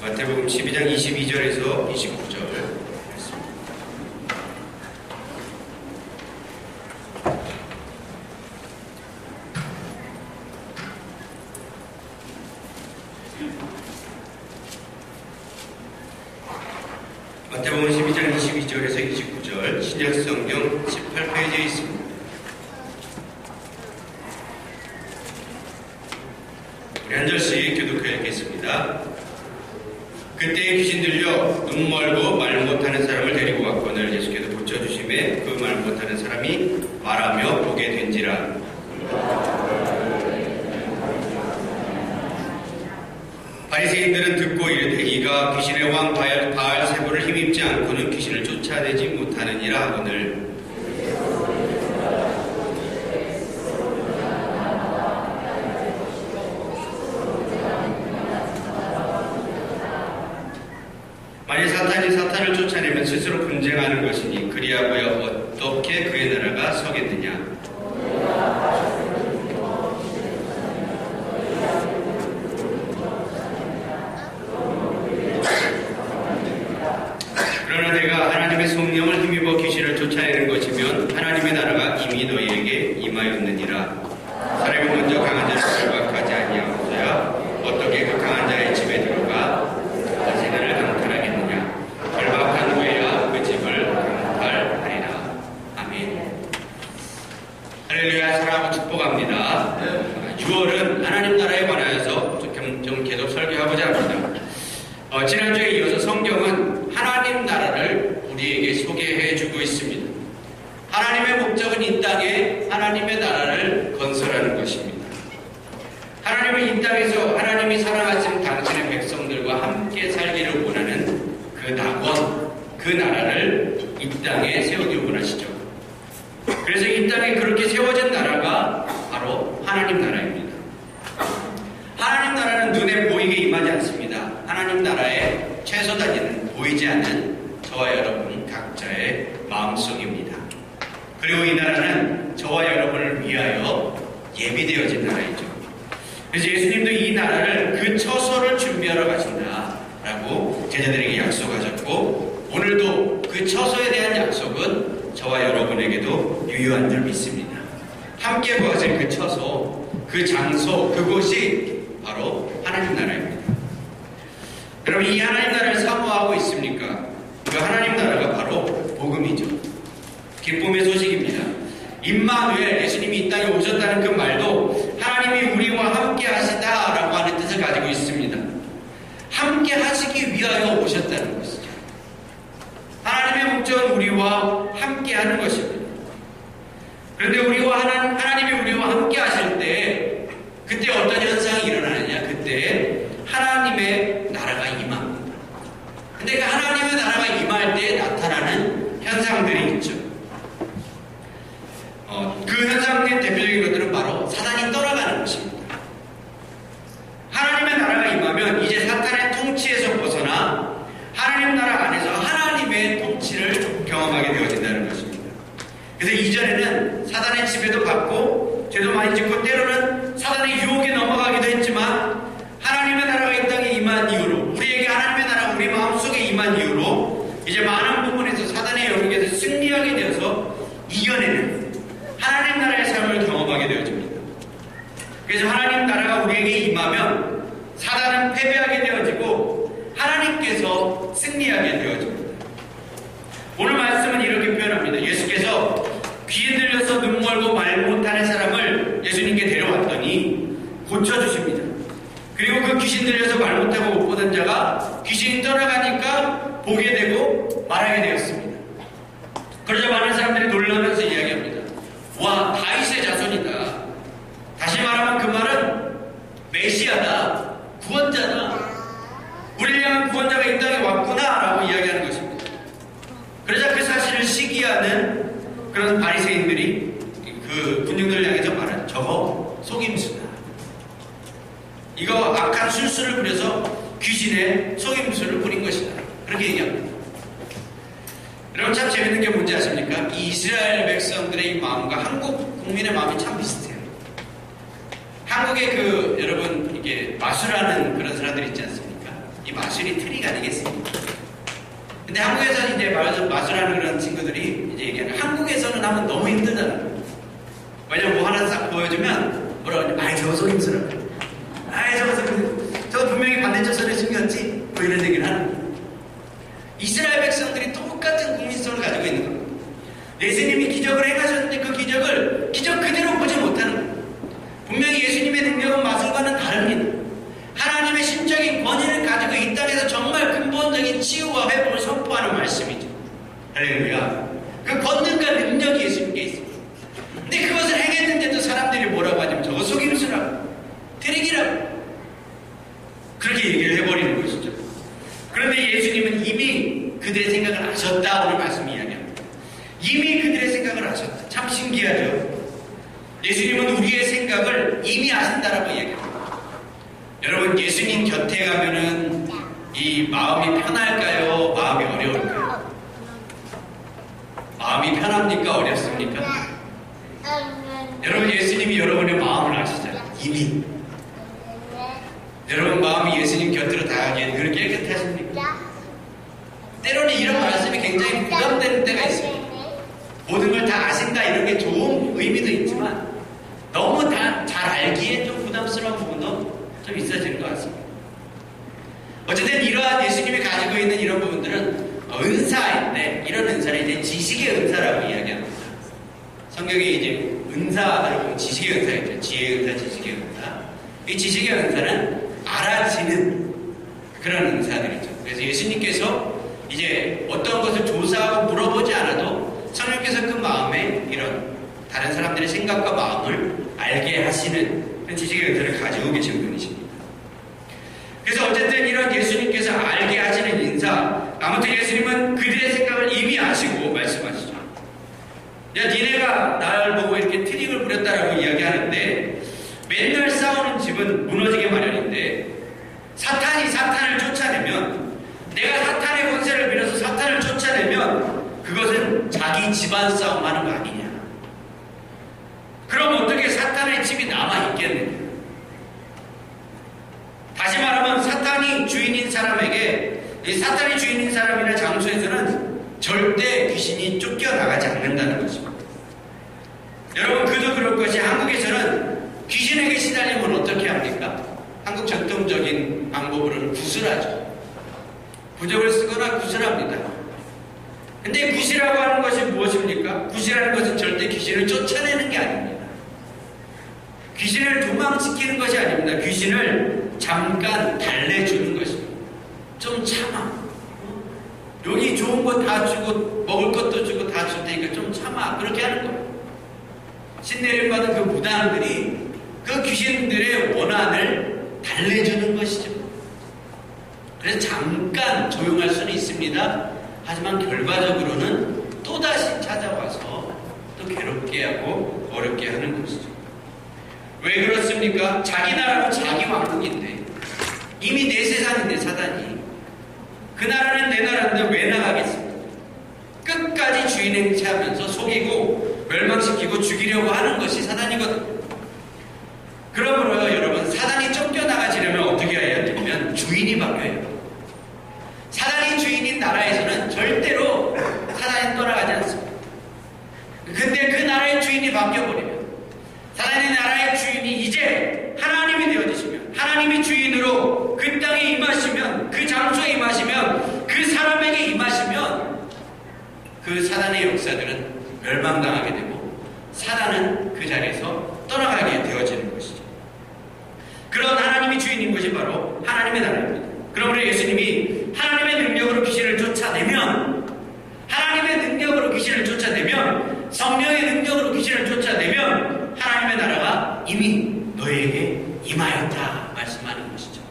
마태복음 12장 22절에서 29절 마태복음 12장 22절에서 29절 신약성경 18페이지에 있습니다. 우리 한 절씩 교독해 읽겠습니다. 그때 귀신 들려 눈 멀고 말 못하는 사람을 데리고 왔거늘 예수께서 고쳐주심에 그 말 못하는 사람이 말하며 보게 된지라. 바리새인들은 듣고 이르되 이가 귀신의 왕 바알세불을 힘입지 않고는 귀신을 쫓아내지 못하느니라 하거늘. 만일 사탄이 사탄을 쫓아내면 스스로 분쟁하는 것이니 그리하여 어떻게 그의 나라가 서겠느냐. 그러나 내가 하나님의 성령을 힘입어 귀신을 쫓아내는 것이면 하나님의 나라가 이미 너희에게 임하였느니라. 사람이 먼저 강한 자를 결박하지 아니하고서야 어떻게 그 강한 자의 집에 들어가 자신을 강탈하겠느냐. 결박한 후에야 그 집을 강탈하리라. 아멘. 할렐루야. 사랑하고 축복합니다. 6월은 하나님 나라에 관하여서 좀 계속 설교하고자 합니다. 지난주에 이어서 성경은 하나님 나라를 우리에게 소개해주고 있습니다. 하나님의 목적은 이 땅에 하나님의 나라를 건설하는 것입니다. 하나님은 이 땅에서 하나님이 사랑하시는 당신의 백성들과 함께 살기를 원하는 그 낙원, 그 나라를 이 땅에 세우기 원하시죠. 그래서 이 땅에 그렇게 세워진 나라가 바로 하나님 나라입니다. 하나님 나라는 눈에 보이게 임하지 않습니다. 하나님 나라의 최소 단위는 보이지 않는 저와 여러분 각자의 마음속입니다. 그리고 이 나라는 저와 여러분을 위하여 예비되어진 나라이죠. 그래서 예수님도 이 나라를 그 처소를 준비하러 가신다라고 제자들에게 약속하셨고, 오늘도 그 처소에 대한 약속은 저와 여러분에게도 유효한 줄 믿습니다. 함께 구하실 그 처소, 그 장소, 그곳이 바로 하나님 나라입니다. 여러분, 이 하나님 나라를 사모하고 있습니까? 그 하나님 나라가 바로 복음이죠. 기쁨의 소식입니다. 임마누엘, 예수님이 이 땅에 오셨다는 그 말도 하나님이 우리와 함께 하시다라고 하는 뜻을 가지고 있습니다. 함께 하시기 위하여 오셨다는 것이죠. 하나님의 목적은 우리와 함께 하는 것입니다. 그런데 하나님이 우리와 함께 하실 때 그때 어떤 현상이 일어나느냐? 그때 하나님의 나라가 임합니다. 근데 그 하나님의 나라가 임할 때 나타나는 현상들이 있죠. 그 현상의 대표적인 것들은 바로 사단이 떠나가는 것입니다. 하나님의 나라가 임하면 이제 사탄의 통치에서 벗어나 하나님 나라 안에서 하나님의 통치를 경험하게 되어진다는 것입니다. 그래서 이전에는 사단의 지배도 받고 죄도 많이 짓고 때로는 사단의 유혹에 넘어가기도 했지만, 하나님의 나라가 이 땅에 임한 이후로, 우리에게 하나님의 나라가 우리 마음속에 임한 이후로 이제 많은 부분에서 사단의 영역에서 승리하게 되어서 이겨내는 하나님 나라의 삶을 경험하게 되어집니다. 그래서 하나님 나라가 우리에게 임하면 사단은 패배하게 되어지고 하나님께서 승리하게 되어집니다. 오늘 말씀은 이렇게 표현합니다. 예수께서 귀에 들려서 눈 멀고 말 못하는 사람을 예수님께 데려왔더니 고쳐주십니다. 그리고 그 귀신 들려서 말 못하고 못 보던 자가 귀신이 떠나가니까 보게 되고 말하게 되었습니다. 그러자 많은 사람들이 놀라면서 이야기합니다. 와, 다윗의 자손이다. 다시 말하면 그 말은 메시아다, 구원자다, 우리를 향한 구원자가 이 땅에 왔구나 라고 이야기하는 것입니다. 그러자 그 사실을 시기하는 그런 바리새인들이 그 군중들을 향해서 말하죠. 저거 속임수다. 이거 악한 술수를 부려서 귀신의 속임수를 부린 것이다. 그렇게 얘기합니다. 여러분, 참 재밌는 게 뭔지 아십니까? 이 이스라엘 백성들의 이 마음과 한국 국민의 마음이 참 비슷해요. 한국에 여러분, 이게 마술하는 그런 사람들 있지 않습니까? 이 마술이 트릭 아니겠습니까? 근데 한국에서는 이제 마술하는 그런 친구들이 이제 얘기하는, 한국에서는 하면 너무 힘들다는 거예요. 왜냐면 뭐 하나 싹 보여주면 뭐라 그러냐, 아이 저거 속임수라, 아이 저거 분명히 반대쪽 손에 숨겼지, 뭐 이런 얘기를 하는 거예요. 이스라엘 백성들이 똑같은 국민성을 가지고 있는 겁니다. 예수님이 기적을 행하셨는데 그 기적 그대로 보지 못하는 거예요. 분명히 예수님의 능력은 마술과는 다릅니다. 하나님의 신적인 권위를 가지고 이 땅에서 정말 근본적인 치유와 회복을 선포하는 말씀이죠. 할렐루야. 그 권능과 능력이 예수님께 있습니다. 근데 그것을 행했는데도 사람들이 뭐라고 하냐면 저거 속임수라고, 트릭이라고 그렇게 얘기를 해버리는 것이죠. 그런데 예수님은 이미 그들의 생각을 아셨다. 오늘 말씀 이야기합니다. 이미 그들의 생각을 아셨다. 참 신기하죠. 예수님은 우리의 생각을 이미 아신다라고 이야기합니다. 여러분, 예수님 곁에 가면은 이 마음이 편할까요? 마음이 어려울까요? 마음이 편합니까? 어렵습니까? 여러분, 예수님이 여러분의 마음을 아시잖아요. 이미. 여러분 마음이 예수님 곁으로 닿아가기에 늘 깨끗하십니까? 때로는 이런 말씀이 굉장히 부담되는 때가 있습니다. 모든 걸 다 아신다 이런 게 좋은 의미도 있지만 너무 다 잘 알기에 좀 부담스러운 부분도 좀 있어지는 것 같습니다. 어쨌든 이러한 예수님이 가지고 있는 이런 부분들은 은사인데, 이런 은사를 이제 지식의 은사라고 이야기합니다. 성경에 이제 은사를 보면 지식의 은사 있죠. 지혜의 은사, 지식의 은사. 이 지식의 은사는 알아지는 그런 은사들이죠. 그래서 예수님께서 이제 어떤 것을 조사하고 물어보지 않아도 성령께서 그 마음에 이런 다른 사람들의 생각과 마음을 알게 하시는 그런 지식의 은사를 가지고 계신 분이십니다. 그래서 어쨌든 이런 예수님께서 알게 하시는 인사, 아무튼 예수님은 그들의 생각을 이미 아시고 말씀하시죠. 야, 니네가 나를 보고 이렇게 트릭을 부렸다라고 이야기하는데, 맨날 싸우는 집은 무너지게 마련인데, 사탄이 사탄을 쫓아내면, 내가 사탄의 권세를 빌어서 사탄을 쫓아내면 그것은 자기 집안 싸움하는 거 아니냐. 그럼 어떻게 사탄의 집이 남아있겠느냐. 다시 말하면 사탄이 주인인 사람에게, 이 사탄이 주인인 사람이나 장소에서는 절대 귀신이 쫓겨나가지 않는다는 것입니다. 여러분, 그도 그럴 것이 한국에서는 귀신에게 시달리면 어떻게 합니까? 한국 전통적인 방법으로는 구슬하죠. 부적을 쓰거나 구슬합니다. 근데 구슬이라고 하는 것이 무엇입니까? 구슬하는 것은 절대 귀신을 쫓아내는 게 아닙니다. 귀신을 도망시키는 것이 아닙니다. 귀신을 잠깐 달래주는 것입니다. 좀 참아. 여기 좋은 거 다 주고 먹을 것도 주고 다 줄 테니까 좀 참아. 그렇게 하는 거예요. 신내림 받은 그 무당들이 그 귀신들의 원한을 달래주는 것이죠. 그래서 잠깐 조용할 수는 있습니다. 하지만 결과적으로는 또다시 찾아와서 또 괴롭게 하고 어렵게 하는 것이죠. 왜 그렇습니까? 자기 나라고 자기 왕국인데, 이미 내 세상인데 사단이, 그 나라는 내 나라인데 왜 나가겠습니까? 끝까지 주인 행세하면서 속이고 멸망시키고 죽이려고 하는 것이 사단이거든요. 그러므로 여러분, 사단이 쫓겨나가지려면 어떻게 해야 되냐면 주인이 바뀌어요. 사단이 주인인 나라에서는 절대로 사단이 떠나가지 않습니다. 근데 그 나라의 주인이 바뀌어버리면, 사단의 나라의 주인이 이제 하나님이 되어지시면, 하나님이 주인으로 그 땅에 임하시면, 그 장소에 임하시면, 그 사람에게 임하시면 그 사단의 역사들은 멸망당하게 되고 사단은 그 자리에서 떠나가게 되어지는 것이죠. 그런 하나님이 주인인 것이 바로 하나님의 나라입니다. 그러므로 예수님이 하나님의 능력으로 귀신을 쫓아내면, 하나님의 능력으로 귀신을 쫓아내면, 성령의 능력으로 귀신을 쫓아내면 하나님의 나라가 이미 너에게 임하였다 말씀하는 것이죠.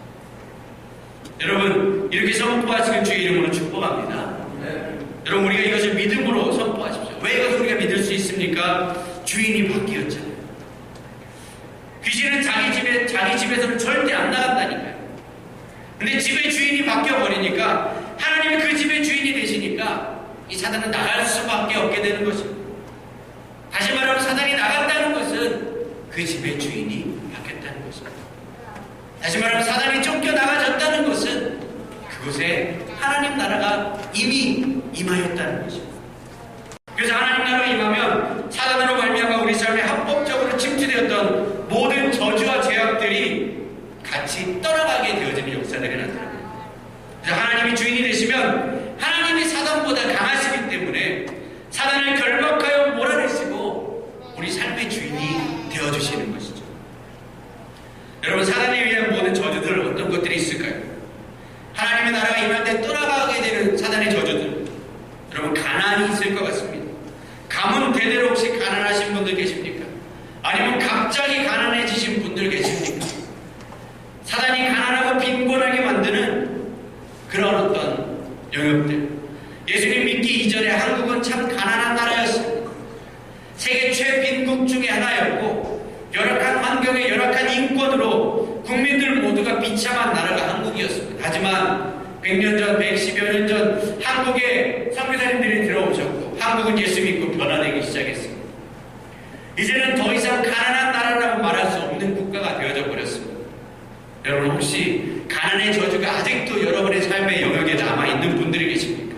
여러분, 이렇게 선포하시길 주의 이름으로 축복합니다. 여러분, 우리가 이것을 믿음으로 선포하십시오. 왜 이것을 우리가 믿을 수 있습니까? 주인이 바뀌었잖아요. 귀신은 자기 집에서는 절대 안 나간다니까요. 근데 집의 주인이 바뀌어버리니까, 하나님이 그 집의 주인이 되시니까 이 사단은 나갈 수밖에 없게 되는 것입니다. 다시 말하면 사단이 나갔다는 것은 그 집의 주인이 바뀌었다는 것입니다. 다시 말하면 사단이 쫓겨나가졌다는 것은 그곳에 하나님 나라가 이미 임하였다는 것입니다. 그래서 하나님 나라가 임하면 사단으로 말미암아 우리 삶에 합법적으로 침투되었던 모든 저주와 죄악들이 같이 떠나가게 되어지는 역사들이 나타납니다. 그래서 하나님이 주인이 되시면 하나님이 사단보다 강하시기 때문에 사단을 결박하여 몰아내시고 우리 삶의 주인이 되어주시는 것이죠. 여러분, 사단에 의한 모든 저주들 어떤 것들이 있을까요? 하나님의 나라가 임할 때 떠나가게 되는 사단의 저주들, 여러분, 가난이 있을 것 같습니다. 가문 대대로 혹시 가난하신 분들 계십니까? 아니면 갑자기 가난해지신 분들 계십니까? 사단이 가난하고 빈곤하게 만드는 그런 어떤 영역들. 예수님 믿기 이전에 한국은 참 가난한 나라였습니다. 세계 최빈국 중에 하나였고 열악한 환경에 열악한 인권으로 국민들 모두가 비참한 나라가 한국이었습니다. 하지만 100년 전, 110여 년 전 한국에 선교사님들이 들어오셨고 한국은 예수 믿고 변화되기 시작했습니다. 이제는 더 이상 가난한 나라라고 말할 수 없는 국가가 되어져 버렸습니다. 여러분, 혹시 가난의 저주가 아직도 여러분의 삶의 영역에 남아있는 분들이 계십니까?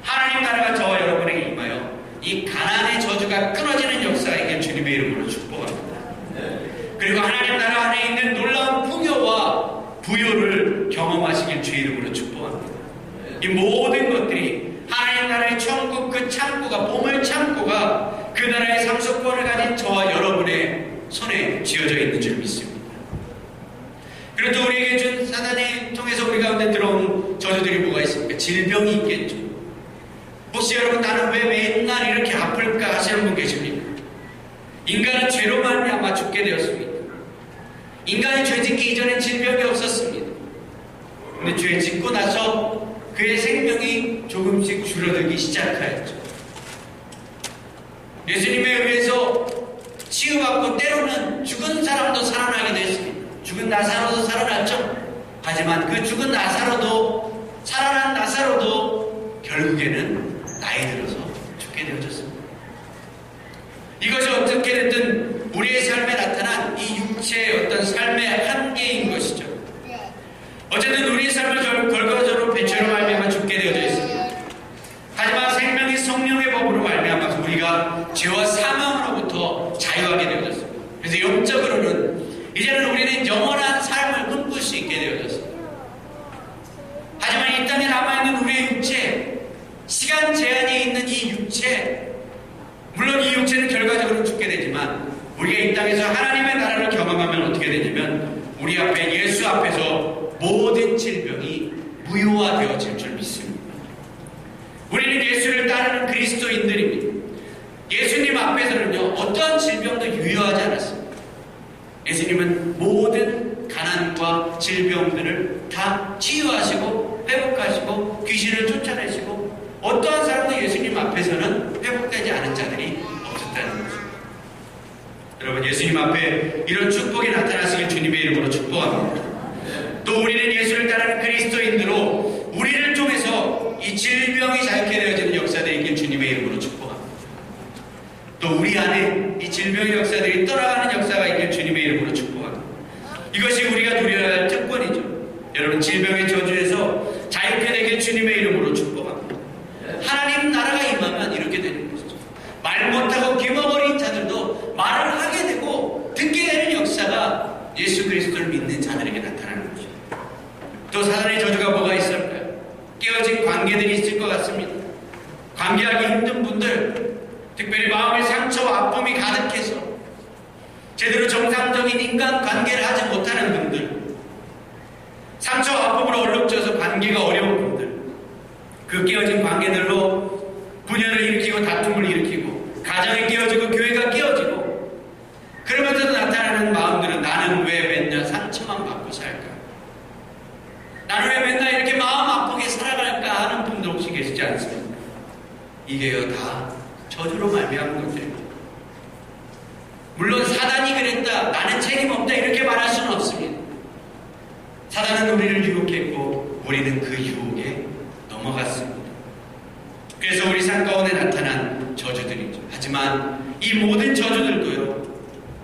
하나님 나라가 저와 여러분에게 임하여 이 가난의 저주가 끊어지는 역사에게 주님의 이름으로 축복합니다. 그리고 하나님 나라 안에 있는 놀라운 풍요와 부요를 경험하시길 주의 이름으로 축복합니다. 이 모든 것들이 하나님 나라의 천국 그 창고가, 보물 창고가 그 나라의 상속권을 가진 저와 여러분의 손에 쥐어져 있는 줄 믿습니다. 그리고 또 우리에게 준 사단이 통해서 우리 가운데 들어온 저주들이 뭐가 있습니까? 질병이 있겠죠. 혹시 여러분, 나는 왜 맨날 이렇게 아플까 하시는 분 계십니까? 인간은 죄로 말미암아 죽게 되었습니다. 인간이 죄 짓기 이전엔 질병이 없었습니다. 근데 죄 짓고 나서 그의 생명이 조금씩 줄어들기 시작하였죠. 예수님에 의해서 치유받고 때로는 죽은 사람도 살아나게 됐습니다. 죽은 나사로도 살아났죠. 하지만 그 죽은 나사로도, 살아난 나사로도 결국에는 나이 들어서 죽게 되어졌습니다. 이것이 어떻게 됐든 우리의 삶에 나타난 이 육체의 어떤 삶의 한계인 것이죠. 어쨌든 우리의 삶을 결과적으로 배추로 말미암아 죽게 되어져 있습니다. 하지만 생명이 성령의 법으로 말미암아서 우리가 죄와 사망으로부터 자유하게 되어졌습니다. 그래서 영적으로는 이제는 우리는 영원한 삶을 꿈꿀 수 있게 되어졌습니다. 하지만 이 땅에 남아있는 우리의 육체, 시간 제한이 있는 이 육체, 물론 이 육체는 결과적으로 죽게 되지만 우리가 이 땅에서 하나님의 나라를 경험하면 어떻게 되냐면 우리 앞에, 예수 앞에서 모든 질병이 무효화되어질 줄 믿습니다. 우리는 예수를 따르는 그리스도인들입니다. 예수님 앞에서는요, 어떤 질병도 유효하지 않았습니다. 예수님은 모든 가난과 질병들을 다 치유하시고 회복하시고 귀신을 쫓아내시고 어떠한 사람도 예수님 앞에서는 회복되지 않은 자들이 없었다는 것입니다. 여러분, 예수님 앞에 이런 축복이 나타나시길 주님의 이름으로 축복합니다. 또 우리는 예수를 따르는 그리스도인으로 우리를 통해서 이 질병이 자유케 되어지는 역사들이 있길 주님의 이름으로 축복합니다. 또 우리 안에 이 질병의 역사들이 떠나가는 역사가 있길 주님의 이름으로 축복합니다. 이것이 우리가 누려야 할 특권이죠. 여러분, 질병의 저주에서 자유케 되길 주님의 이름으로 축복합니다. 하나님 나라가 임하면 이렇게 되는 것이죠. 말 못하고 귀머거리인 자들도 말을 하게 되고 듣게 되는 역사가 예수 그리스도를 믿는 자들에게 나타나는 것이죠. 또 사단의 저주가 뭐가 있을까요? 깨어진 관계들이 있을 것 같습니다. 관계하기 힘든 분들, 특별히 마음의 상처와 아픔이 가득해서 제대로 정상적인 인간관계를 하지 못하는 분들, 상처와 아픔으로 얼룩져서 관계가 어려운 분들, 그 깨어진 관계들로 분열을 일으키고 다툼을 일으키고 가정이 깨어지고 교회가 깨어지고 그러면서도 나타나는 마음들은 나는 왜 맨날 상처만 받고 살까? 나는 왜 맨날 이렇게 마음 아프게 살아갈까 하는 분들 혹시 계시지 않습니까? 이게요, 다 저주로 말미암은 것들입니다. 물론 사단이 그랬다, 나는 책임 없다 이렇게 말할 수는 없습니다. 사단은 우리를 유혹했고 우리는 그 유혹에 넘어갔습니다. 그래서 우리 삶 가운데 나타난 저주들이죠. 하지만 이 모든 저주들도요,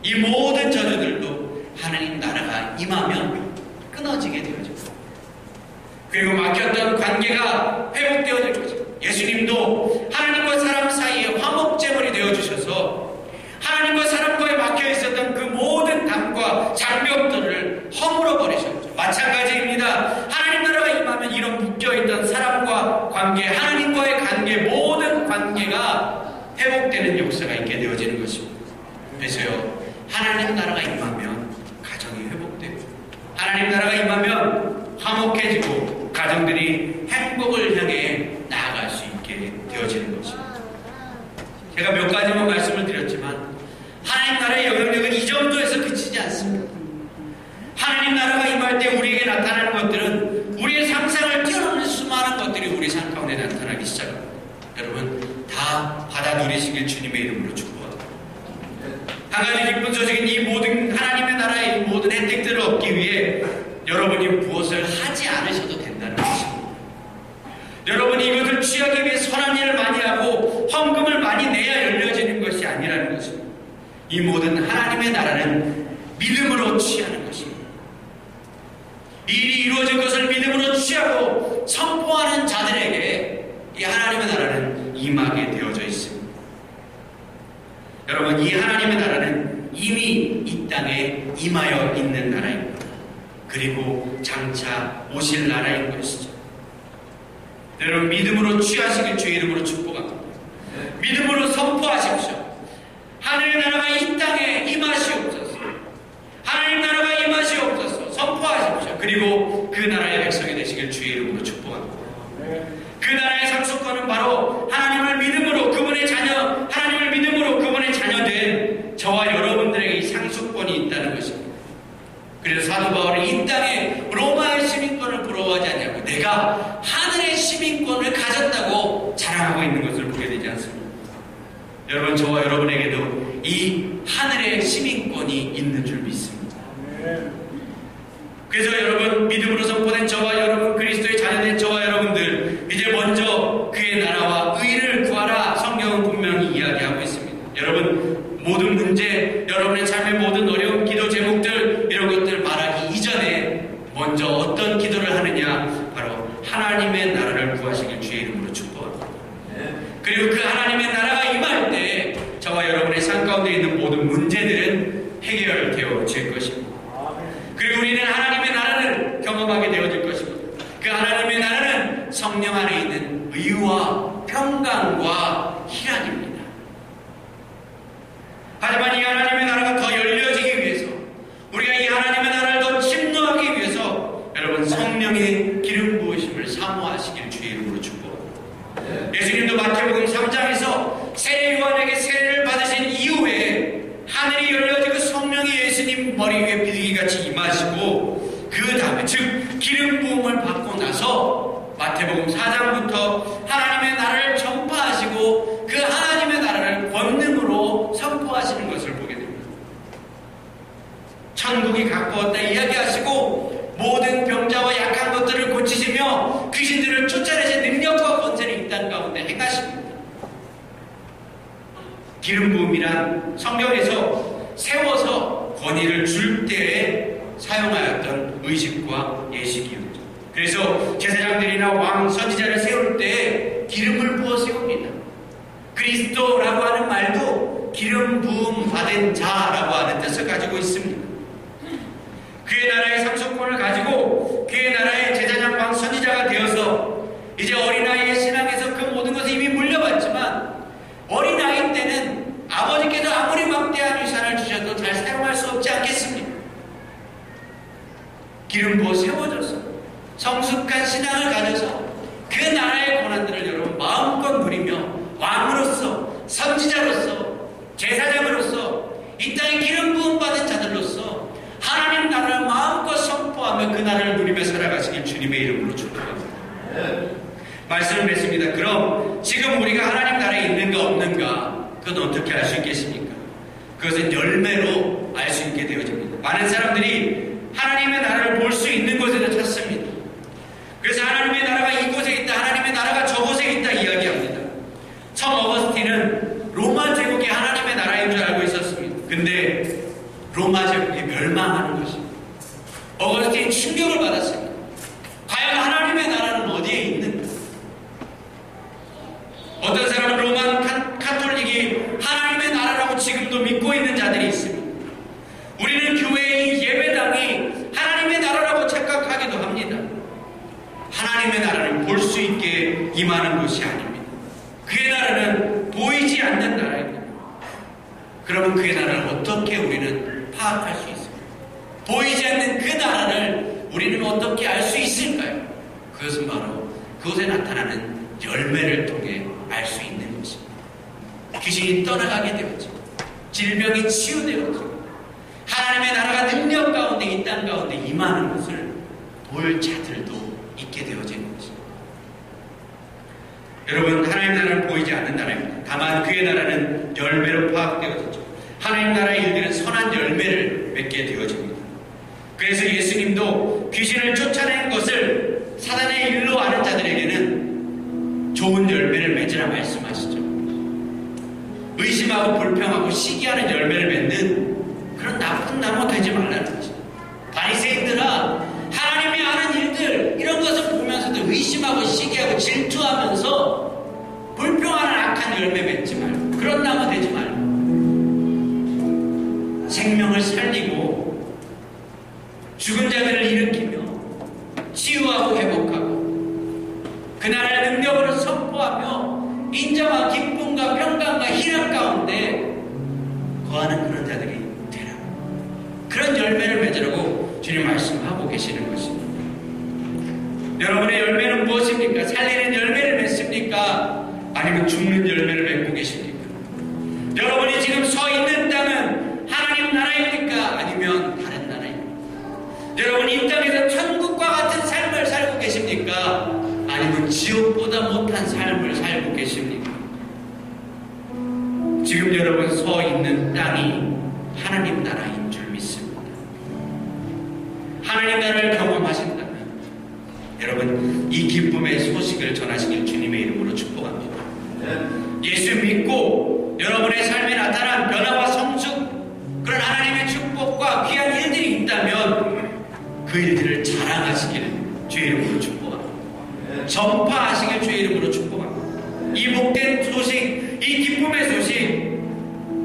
이 모든 저주들도 하나님 나라가 임하면 끊어지게 되어집니다. 그리고 막혔던 관계가 회복되어질 것입니다. 예수님도 하나님과 사람 사이에 화목제물이 되어주셔서 하나님과 사람과에 막혀 있었던 그 모든 담과 장벽들을 허물어 버리셨죠. 마찬가지입니다. 하나님 나라가 임하면 이런 묶여있던 사람과 관계, 하나님과의 관계, 모든 관계가 회복되는 역사가 있게 되어지는 것입니다. 그래서요, 하나님 나라가 임하면 가정이 회복되고, 하나님 나라가 임하면 화목해지고 가정들이 행복을 향해 나아갈 수 있게 되어지는 것입니다. 제가 몇 가지만 말씀을 드렸지만 하나님 나라의 영향력은 이 정도에서 그치지 않습니다. 하나님 나라가 임할 때 우리에게 나타나는 것들은 우리의 상상을 뛰어넘는 수많은 것들이 우리 삶 가운데 나타나기 시작합니다. 여러분 다 받아 누리시길 주님의 이름으로 축복합니다. 한 가지 기쁜 소식은 이 모든 하나님의 나라의 이 모든 혜택들을 얻기 위해 여러분이 무엇을 하지 않으셔도 된다는 것입니다. 여러분이 이것을 취하기 위해 선한 일을 많이 하고 헌금을 많이 내야 열려지는 것이 아니라는 것입니다. 이 모든 하나님의 나라는 믿음으로 취하는 것입니다. 이 일이 이루어질 것을 믿음으로 취하고 선포하는 자들에게 이 하나님의 나라는 임하게 되어져 있습니다. 여러분 이 하나님의 나라는 이미 이 땅에 임하여 있는 나라입니다. 그리고 장차 오실 나라인 것이죠. 여러분 믿음으로 취하시길 주의 이름으로 축복합니다. 믿음으로 선포하십시오. 하늘의 나라가 이 땅에 임하시옵소서. 하나님 나라가 임하시옵소서. 선포하십시오. 그리고 그 나라의 백성이 되시길 주의 이름으로 축복합니다. 그 나라의 상속권은 바로 하나님을 믿음으로 그분의 자녀, 하나님을 믿음으로 그분의 자녀된 저와 여러분들에게 이 상속권이 있다는 것입니다. 그래서 사도 바울은 이 땅에 로마의 시민권을 부러워하지 않냐고 내가 하늘의 시민권을 가졌다고 자랑하고 있는 것을 보게 되지 않습니까? 여러분 저와 여러분에게도 이 하늘의 시민권이 있는 줄 믿습니다. 그래서 여러분 믿음으로 선포된 저와 여러분 그리스도의 자녀된 저와 여러분들 이제 먼저 그의 나라와 의를 구하라 성경은 분명히 이야기하고 있습니다. 여러분 모든 문제 여러분의 삶의 모든 어려운 기도 제목들 이런 것들 말하기 이전에 먼저 어떤 기도를 하느냐 바로 하나님의 나라를 구하시길 주의 이름으로 축복합니다. 그리고 그 하나님의 나라가 임할 때 저와 여러분의 삶 가운데 있는 모든 문제들은 해결되어질 것입니다. 그리고 우리는 하나님의 나라를 경험하게 되어질 것입니다. 그 하나님의 나라는 성령 안에 있는 의와 평강과 희락입니다. 하지만 이 하나님의 나라가 더 열려지기 위해서 우리가 이 하나님의 나라를 더 침노하기 위해서 여러분 성령의 기름 부으심을 사모하시길 주의 이름으로 축복합니다. 예수님도 마태복음 3장에서 세례 요한에게 세례를 받으신 이후에 하늘이 열려지고 성령이 예수님 머리 위에 비둘기같이 임하시고 그 다음에 즉 기름 부음을 받고 나서 마태복음 4장부터 하나님의 나라를 전파하시고 그 하나님의 나라를 권능으로 선포하시는 것을 보게 됩니다. 천국이 가까웠다 이야기하시고 모든 병자와 약한 것들을 고치시며 귀신들을 쫓아내신 능력과 권세를 이 땅 가운데 행하십니다. 기름 부음이란 성경에서 세워서 권위를 줄 때에 사용하였던 의식과 예식이었죠. 그래서 제사장들이나 왕, 선지자를 세울 때 기름을 부어 세웁니다. 그리스도라고 하는 말도 기름 부음 받은 자라고 하는 뜻을 가지고 있습니다. 그의 나라의 상속권을 가지고 그의 나라의 제사장, 왕, 선지자가 되어서 이제 어린아이의 신앙에서 그 모든 것을 이미 물려봤지만 어린아이 때는 아버지께서 아무리 막대한 유산을 주셔도 잘 사용할 수 없지 않겠습니까? 기름 부어 세워져서 성숙한 신앙을 가져서 그 나라의 고난들을 여러분 마음껏 누리며 왕으로서 선지자로서 제사장으로서 이 땅에 기름 부음 받은 자들로서 하나님 나라를 마음껏 선포하며 그 나라를 누리며 살아가시길 주님의 이름으로 축복합니다. 말씀을 맺습니다. 그럼 지금 우리가 하나님 나라에 있는가 없는가 그건 어떻게 알 수 있겠습니까? 그것은 열매로 알 수 있게 되어집니다. 많은 사람들이 하나님의 나라를 볼 수 있는 곳에서 찾습니다. 그래서 하나님의 나라가 이곳에 있다, 하나님의 나라가 저곳에 있다 이야기합니다. 성 어거스틴은 로마 제국이 하나님의 나라인 줄 알고 있었습니다. 근데 로마 제국이 멸망하는 것입니다. 어거스틴이 충격을 받았습니다. 과연 하나님의 하나님의 나라는 볼 수 있게 임하는 것이 아닙니다. 그의 나라는 보이지 않는 나라입니다. 그러면 그의 나라를 어떻게 우리는 파악할 수 있을까요? 보이지 않는 그 나라를 우리는 어떻게 알 수 있을까요? 그것은 바로 그곳에 나타나는 열매를 통해 알 수 있는 것입니다. 귀신이 떠나가게 되었죠. 질병이 치유되었죠. 하나님의 나라가 능력 가운데 이 땅 가운데 임하는 것을 볼 자들도 있게 되어지는 것입니다. 여러분, 하나님의 나라는 보이지 않는 나라입니다. 다만 그의 나라는 열매로 파악되어졌죠. 하나님 나라의 일들은 선한 열매를 맺게 되어집니다. 그래서 예수님도 귀신을 쫓아낸 것을 사단의 일로 아는 자들에게는 좋은 열매를 맺으라 말씀하시죠. 의심하고 불평하고 시기하는 열매를 맺는 그런 나쁜 나무 되지 말라는 거죠. 바리새인들아, 하나님이 아는 일들 이런 것을 보면서도 의심하고 시기하고 질투하면서 불평하는 악한 열매 맺지 말고 그런 나무 되지 말고 생명을 살리고 죽은 자들을 일으키며 치유하고 회복하고 그 나라의 능력으로 선포하며 인정과 기쁨과 평강과 희락 가운데 거하는 그런 자들이 되라. 그런 열매를 맺으라고 주님 말씀하고 계시는 것입니다. 여러분의 열매는 무엇입니까? 살리는 열매를 맺습니까? 아니면 죽는 열매를 맺고 계십니까? 여러분이 지금 서 있는 땅은 하나님 나라입니까? 아니면 다른 나라입니까? 여러분 이 땅에서 천국과 같은 삶을 살고 계십니까? 아니면 지옥보다 못한 삶을 살고 계십니까? 지금 여러분 서 있는 땅이 하나님 나라인 줄 믿습니다. 하나님 나라를 경험하신다면 여러분 이 기쁨의 소식을 전하시길 주님의 이름으로 축복합니다. 예수 믿고 여러분의 삶에 나타난 변화와 성숙, 그런 하나님의 축복과 귀한 일들이 있다면 그 일들을 자랑하시길 주의 이름으로 축복합니다. 전파하시길 주의 이름으로 축복합니다. 이 복된 소식, 이 기쁨의 소식,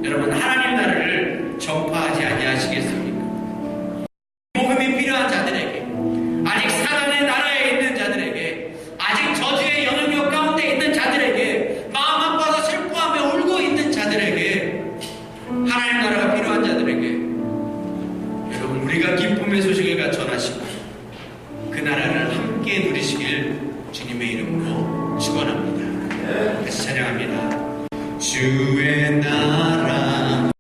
여러분 하나님 나라를 전파하지 아니하시겠습니까? 복음이 필요한 자들에게, 아직 사단의 나라에 있는 자들에게, 아직 저주의 영향력 가운데 있는 자들에게, 마음 아파서 슬퍼하며 울고 있는 자들에게, 하나님 나라가 필요한 자들에게 여러분 우리가 기쁨의 소식을 전하시고 그 나라를 함께 누리시길 주님의 이름으로 축원합니다. 다시 찬양합니다. 주의 나라